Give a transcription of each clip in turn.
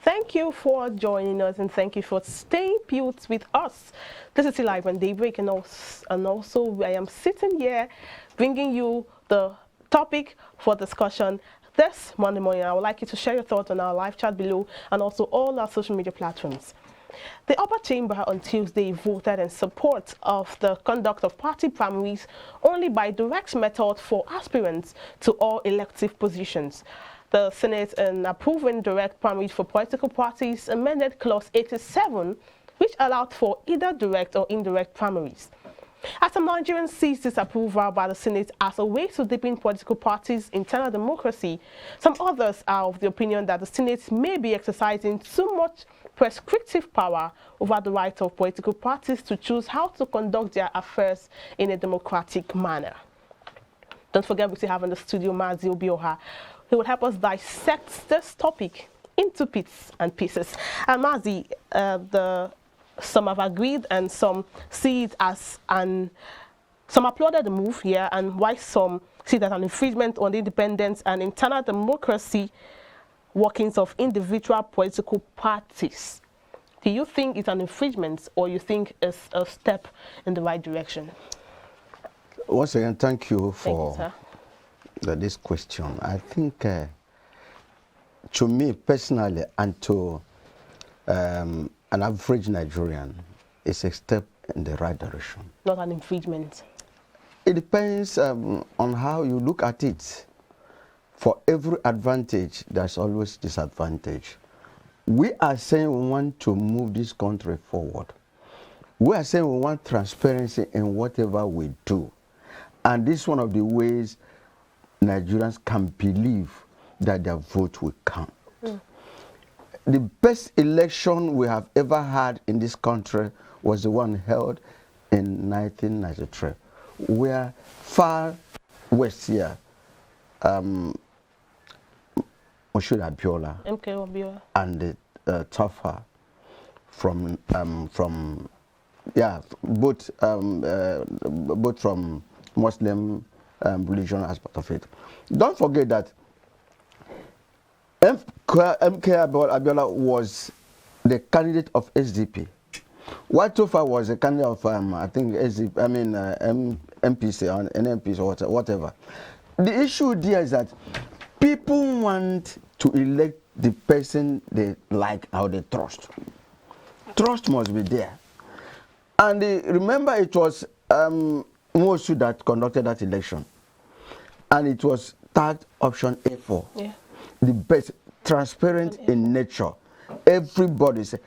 Thank you for joining us and thank you for staying put with us. This is Live on Daybreak, and also I am sitting here bringing you the topic for discussion this Monday morning. I would like you to share your thoughts on our live chat below and also all our social media platforms. The upper chamber on Tuesday voted in support of the conduct of party primaries only by direct method for aspirants to all elective positions. The Senate, in approving direct primaries for political parties, amended Clause 87, which allowed for either direct or indirect primaries. As some Nigerians sees this approval by the Senate as a way to deepen political parties' internal democracy, some others are of the opinion that the Senate may be exercising too much prescriptive power over the right of political parties to choose how to conduct their affairs in a democratic manner. Don't forget we still have in the studio Mazi Obioha. He will help us dissect this topic into bits and pieces. And Mazi, some have agreed and some see it as some applauded the move here, and why some see that an infringement on the independence and internal democracy workings of individual political parties. Do you think it's an infringement, or you think it's a step in the right direction? Once again, thank you for this question. I think, to me personally, and to an average Nigerian, it's a step in the right direction. Not an infringement. It depends on how you look at it. For every advantage, there's always disadvantage. We are saying we want to move this country forward. We are saying we want transparency in whatever we do. And this is one of the ways Nigerians can believe that their vote will count. The best election we have ever had in this country was the one held in 1993, where far west here, Moshood Abiola and Tafa both from Muslim religion as part of it. Don't forget that MK Abiola was the candidate of SDP. While Tafa was a candidate of I think SDP, MPC or NMPC or whatever. The issue there is that people want to elect the person they like or they trust. Trust must be there. And remember, it was Mosu that conducted that election. And it was tagged option A4. Yeah. The best, transparent in nature. Everybody say,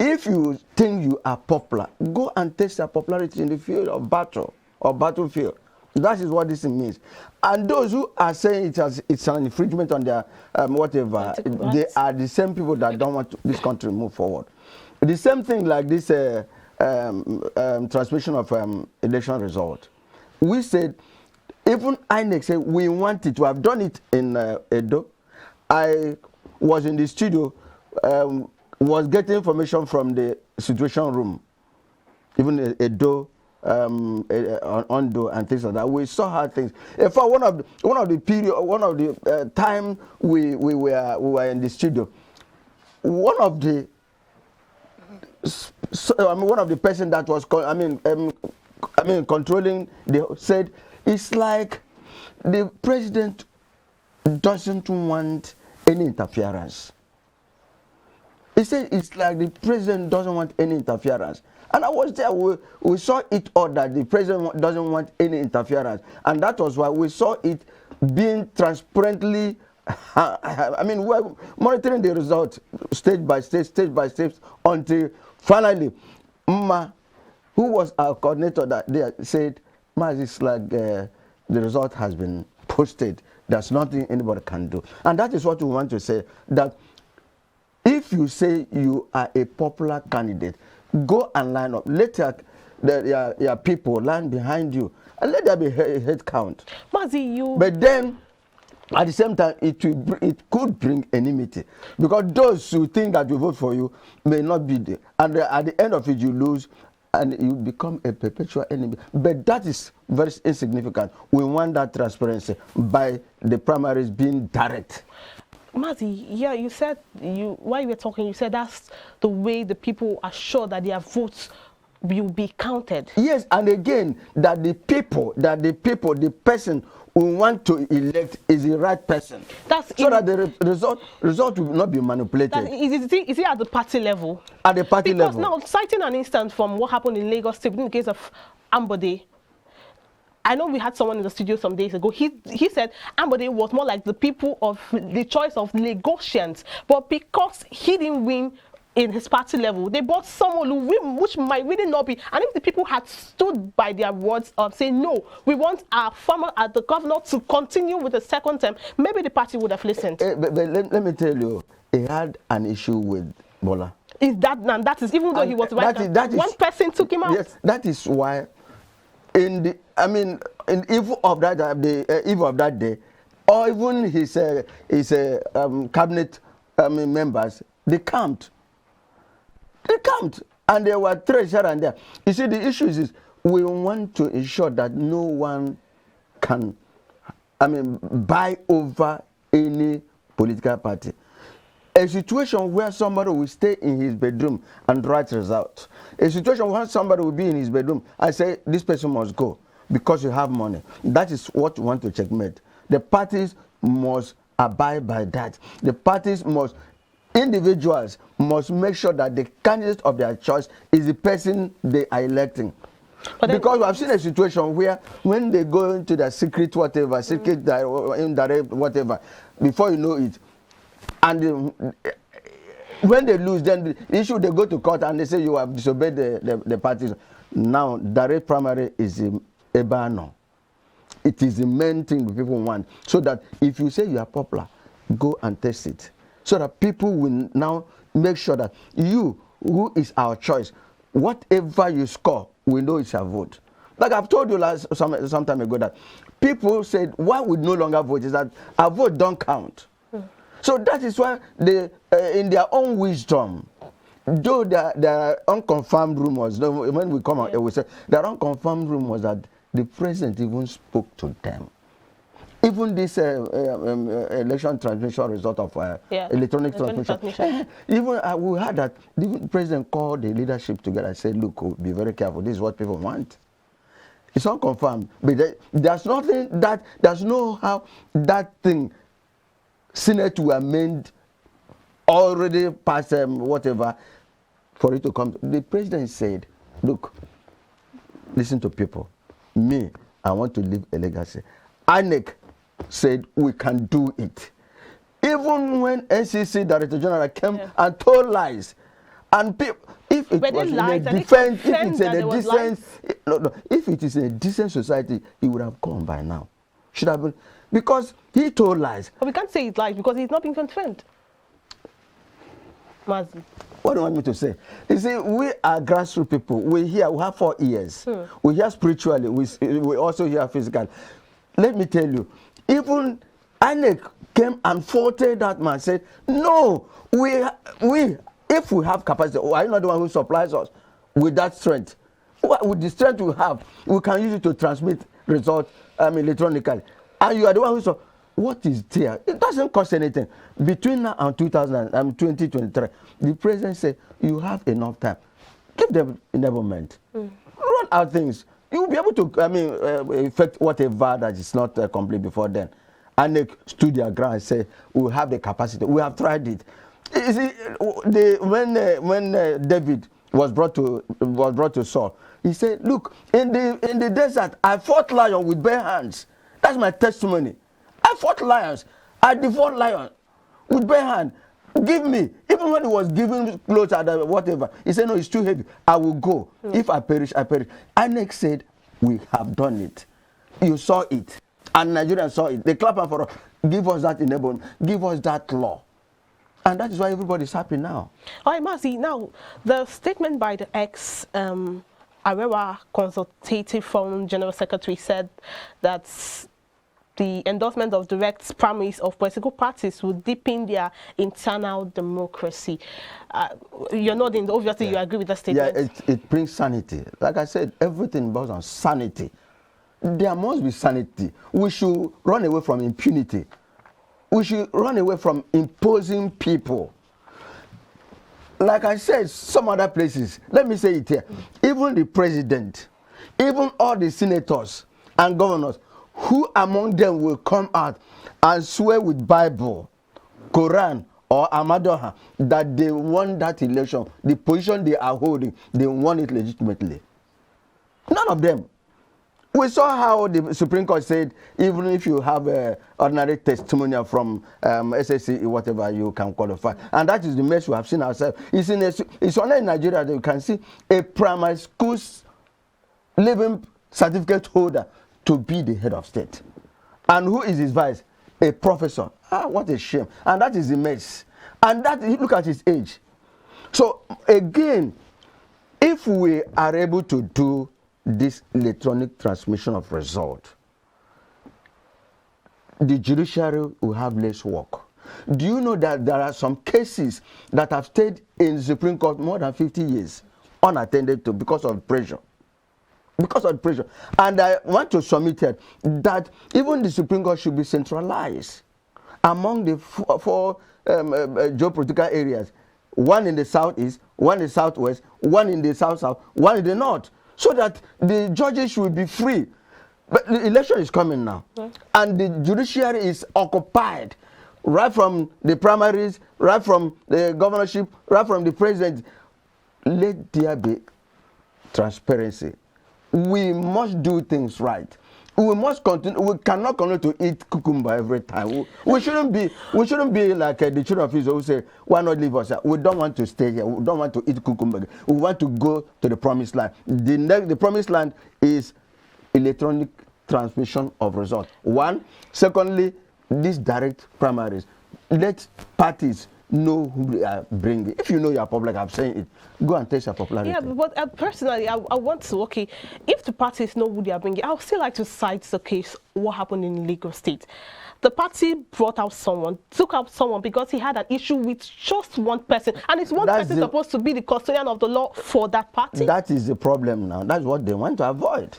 if you think you are popular, go and test your popularity in the field of battle or battlefield. That is what this means. And those who are saying it's an infringement on their whatever, they are the same people that don't want this country to move forward. The same thing like this transmission of election result. We said, even INEC said we wanted to have done it in Edo. I was in the studio, was getting information from the situation room, even Edo, Ondo and things like that. We saw how things. In fact, one of the time we were in the studio, one of the person that was controlling said it's like the president doesn't want any interference. He said it's like the president doesn't want any interference. And I was there, we saw it all that the president doesn't want any interference. And that was why we saw it being transparently, we're monitoring the result stage by stage, until finally, Mma, who was our coordinator that day, said, it's like the result has been posted. There's nothing anybody can do. And that is what we want to say, that if you say you are a popular candidate, go and line up. Let your people line behind you, and let there be a head count. But then, at the same time, it could bring enmity, because those who think that you vote for you may not be there, and at the end of it, you lose, and you become a perpetual enemy. But that is very insignificant. We want that transparency by the primaries being direct. Mazi, yeah, you said while you were talking, you said that's the way the people are sure that their votes will be counted. Yes, and again, that the person who want to elect is the right person. That's so that the result will not be manipulated. Is it at the party level? At the party level. Because now, citing an instance from what happened in Lagos State in the case of Ambode, I know we had someone in the studio some days ago. He said Ambode was more like the people of the choice of Lagosians, but because he didn't win in his party level, they bought someone who win, which might really not be. And if the people had stood by their words of saying, no, we want our former, the governor to continue with the second term, maybe the party would have listened. But let me tell you, he had an issue with Bola. Is that, and that is, even though he was right, one person took him out. Yes, that is why, in evil of that day, or even his cabinet members, they camped. And there were threats here and there. You see, the issue is we want to ensure that no one can, buy over any political party. A situation where somebody will stay in his bedroom and write results. A situation where somebody will be in his bedroom and say, this person must go because you have money. That is what we want to checkmate. The parties must abide by that. The parties must, individuals must make sure that the candidate of their choice is the person they are electing. Because we have seen a situation where when they go into the secret whatever, secret indirect whatever, before you know it, and when they lose, then the issue, they go to court and they say you have disobeyed the parties. Now, direct primary is a banner. It is the main thing the people want. So that if you say you are popular, go and test it. So that people will now make sure that you, who is our choice, whatever you score, we know it's your vote. Like I've told you some time ago that people said why we no longer vote is that our vote don't count. So that is why they, in their own wisdom, though there are unconfirmed rumors, when we come out, we say there are unconfirmed rumors that the president even spoke to them. Even this election transmission result of electronic transmission. Even we had that the president called the leadership together and said, look, be very careful. This is what people want. It's unconfirmed. But there's nothing that, there's no how that thing, Senate will amend already past whatever for it to come. The president said, look, listen to people. Me, I want to leave a legacy. INEC said we can do it. Even when NCC Director General came and told lies, and people, if it was in a defense, if it is in a decent society, he would have gone by now. Should have been, because he told lies. But we can't say it's lies because he's not being confirmed. Mazi. What do you want me to say? You see, we are grassroots people. We have 4 ears. We hear spiritually. We also hear physically. Let me tell you, even INEC came and faulted that man, said, no, if we have capacity, are you not the one who supplies us with that strength? With the strength we have, we can use it to transmit results electronically. And you are the one who what is there? It doesn't cost anything. Between now and 2023, the president said, you have enough time. Give them enablement. Run out things. You will be able to, effect whatever that is not complete before then. And they stood their ground and said, we have the capacity. We have tried it. You see, when David was brought to Saul, he said, look, in the desert, I fought lion with bare hands. That's my testimony. I fought lions. I devoured lions with bare hand. Give me. Even when he was giving clothes and whatever, he said, no, it's too heavy. I will go. If I perish, I perish. INEC said, we have done it. You saw it. And Nigerians saw it. They clap for us. Give us that enablement. Give us that law. And that is why everybody is happy now. All right, Mazi, now, the statement by the Arewa Consultative Forum General Secretary said that the endorsement of direct primaries of political parties would deepen their internal democracy. You're nodding, obviously you agree with that statement. Yeah, it brings sanity. Like I said, everything boils on sanity. There must be sanity. We should run away from impunity. we should run away from imposing people. Like I said, some other places, let me say it here, even the president, even all the senators and governors, who among them will come out and swear with Bible, Quran, or Amadoha that they won that election, the position they are holding, they won it legitimately? None of them. We saw how the Supreme Court said, even if you have a ordinary testimonial from SSC, whatever, you can qualify. And that is the mess we have seen ourselves. It's only in Nigeria that you can see a primary school living certificate holder to be the head of state. And who is his vice? A professor. Ah, what a shame. And that is the mess. And that, look at his age. So again, if we are able to do this electronic transmission of result, the judiciary will have less work. Do you know that there are some cases that have stayed in the Supreme Court more than 50 years unattended to because of pressure? Because of pressure. And I want to submit it that even the Supreme Court should be centralized among the four geopolitical areas. One in the southeast, one in the southwest, one in the south-south, one in the north, so that the judges should be free. But the election is coming now, and the judiciary is occupied, right from the primaries, right from the governorship, right from the president. Let there be transparency. We must do things right. We must continue. We cannot continue to eat cucumber every time. We shouldn't be like the children of Israel who say, "Why not leave us? We don't want to stay here. We don't want to eat cucumber. We want to go to the promised land." The promised land is electronic transmission of results. One. Secondly, these direct primaries. Let parties know who they are bringing. If you know your public, I'm saying it, go and test your popularity. Yeah, but personally, I want to, okay, if the parties know who they are bringing, I would still like to cite the case, what happened in Lagos State. The party brought out someone, took out someone because he had an issue with just one person. And is one person supposed to be the custodian of the law for that party? That is the problem now. That's what they want to avoid.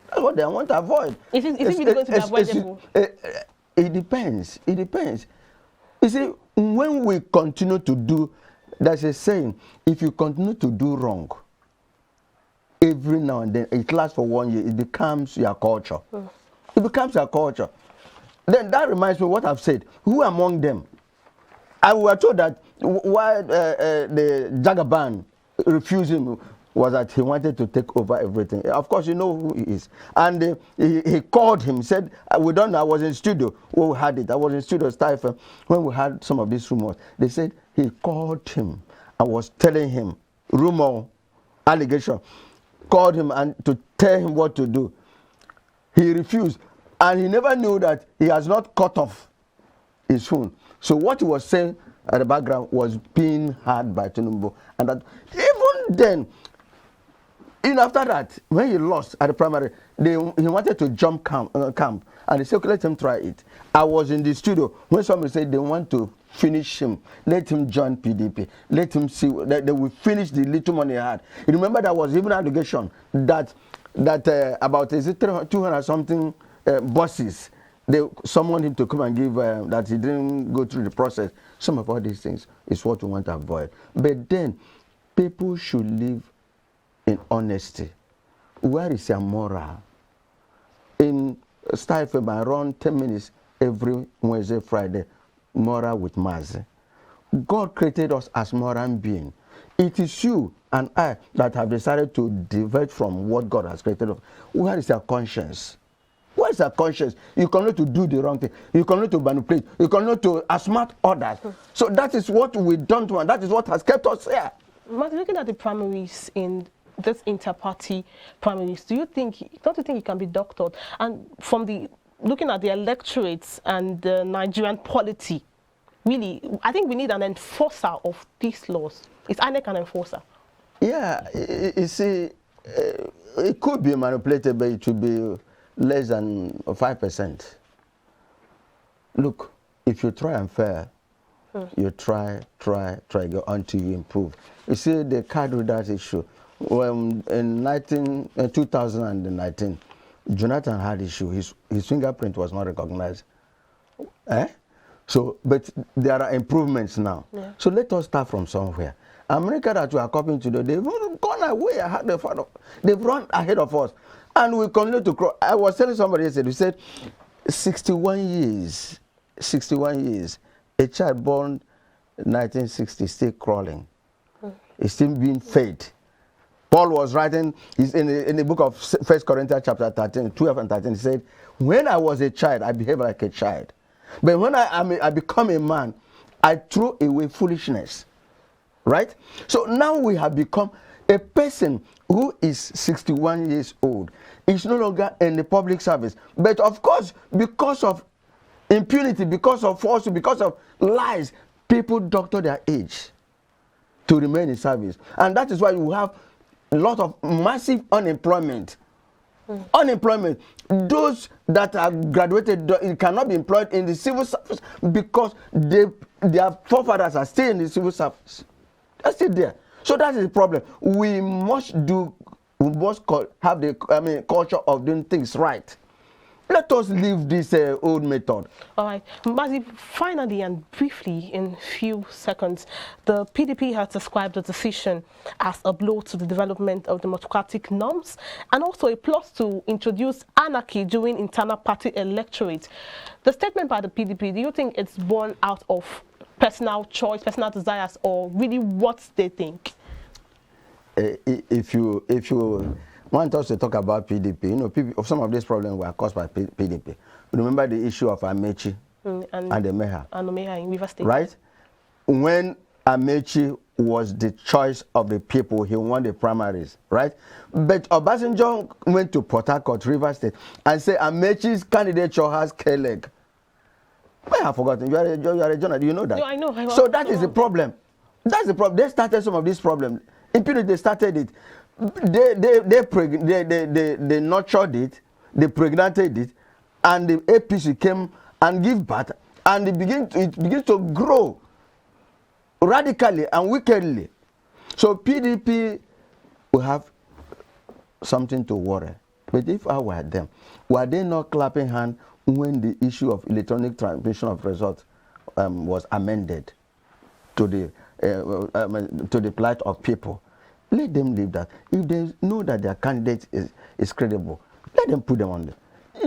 That's what they want to avoid. Is it really going to be avoidable? It depends. It depends. You see, when we continue to do, there's a saying, if you continue to do wrong, every now and then, it lasts for 1 year, it becomes your culture. It becomes your culture. Then that reminds me of what I've said. Who among them? I was told that why the Jagaban refused him was that he wanted to take over everything. Of course, you know who he is. And he called him, said, we don't know, I was in studio when we had it. I was in studio Stephen when we had some of these rumors. They said he called him and was telling him, rumor, allegation, called him and to tell him what to do. He refused. And he never knew that he has not cut off his phone. So what he was saying at the background was being heard by Tinubu. And that even then, after that, when he lost at the primary, he wanted to jump camp, and they said, okay, let him try it. I was in the studio when somebody said they want to finish him, let him join PDP, let him see that they will finish the little money he had. You remember there was even an allegation that about 200 something bosses, they summoned him to come and give that he didn't go through the process. Some of all these things is what we want to avoid. But then people should live in honesty. Where is your moral? In Stephen, I run 10 minutes every Wednesday, Friday, moral with Mazi. God created us as moral beings. It is you and I that have decided to divert from what God has created us. Where is your conscience? Where is your conscience? You cannot to do the wrong thing. You cannot to manipulate. You cannot to outsmart others. So that is what we don't want. That is what has kept us here. Martin, looking at the primaries in this inter-party primaries, don't you think it can be doctored? And from looking at the electorates and the Nigerian polity, really, I think we need an enforcer of these laws. Is INEC an enforcer? Yeah, you see, it could be manipulated, but it should be less than 5%. Look, if you try and fail, you try go until you improve. You see, the card readers issue, when in 2019, Jonathan had issue. His fingerprint was not recognized. So, but there are improvements now. Yeah. So let us start from somewhere. America that we are copying today, they've gone away ahead of, they've run ahead of us. And we continue to grow. I was telling somebody yesterday, he said, 61 years, a child born 1960 still crawling. It's still being fed. Paul was writing in the book of 1 Corinthians chapter 13, 12 and 13, he said, when I was a child, I behaved like a child. But when I become a man, I threw away foolishness. Right? So now we have become a person who is 61 years old. Is no longer in the public service. But of course, because of impunity, because of falsehood, because of lies, people doctor their age to remain in service. And that is why you have a lot of massive unemployment. Unemployment. Those that are graduated cannot be employed in the civil service because their forefathers are still in the civil service. They're still there. So that is the problem. We must have the culture of doing things right. Let us leave this old method. All right. Mazi, finally and briefly, in few seconds, the PDP has described the decision as a blow to the development of democratic norms and also a plot to introduce anarchy during internal party electorate. The statement by the PDP, do you think it's born out of personal choice, personal desires, or really what they think? If you want us to talk about PDP, you know, some of these problems were caused by PDP. Remember the issue of Amechi and the Meha. And the Meha in River State. Right? When Amechi was the choice of the people, he won the primaries, right? But Obasanjo went to Port Harcourt, River State, and said Amechi's candidature has K-leg. I have forgotten. You are a journalist. You know that. No, I know. So that is the problem. That's the problem. They started some of these problems. Impunity, they started it. They nurtured it, they pregnated it, and the APC came and gave birth, and it begins to grow radically and wickedly. So PDP will have something to worry. But if I were them, were they not clapping hands when the issue of electronic transmission of results was amended to the plight of people? Let them leave that. If they know that their candidate is credible, let them put them on there.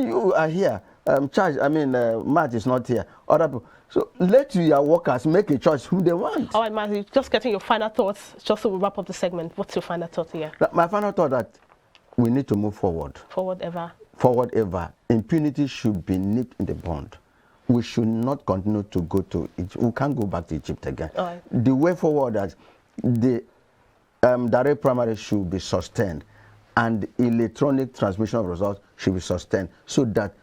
You are here. Matt is not here. Other people. So let your workers make a choice who they want. All right, Mazi, just getting your final thoughts, just so we wrap up the segment. What's your final thought here? My final thought that we need to move forward. Forward ever. Forward ever. Impunity should be nipped in the bud. We should not continue to go to Egypt. We can't go back to Egypt again. All right. The way forward that the direct primary should be sustained and electronic transmission of results should be sustained so that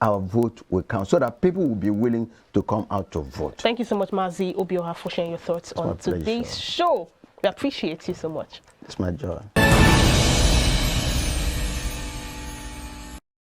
our vote will count, so that people will be willing to come out to vote. Thank you so much, Mazi Obioha, for sharing your thoughts on today's show. We appreciate you so much. It's my joy.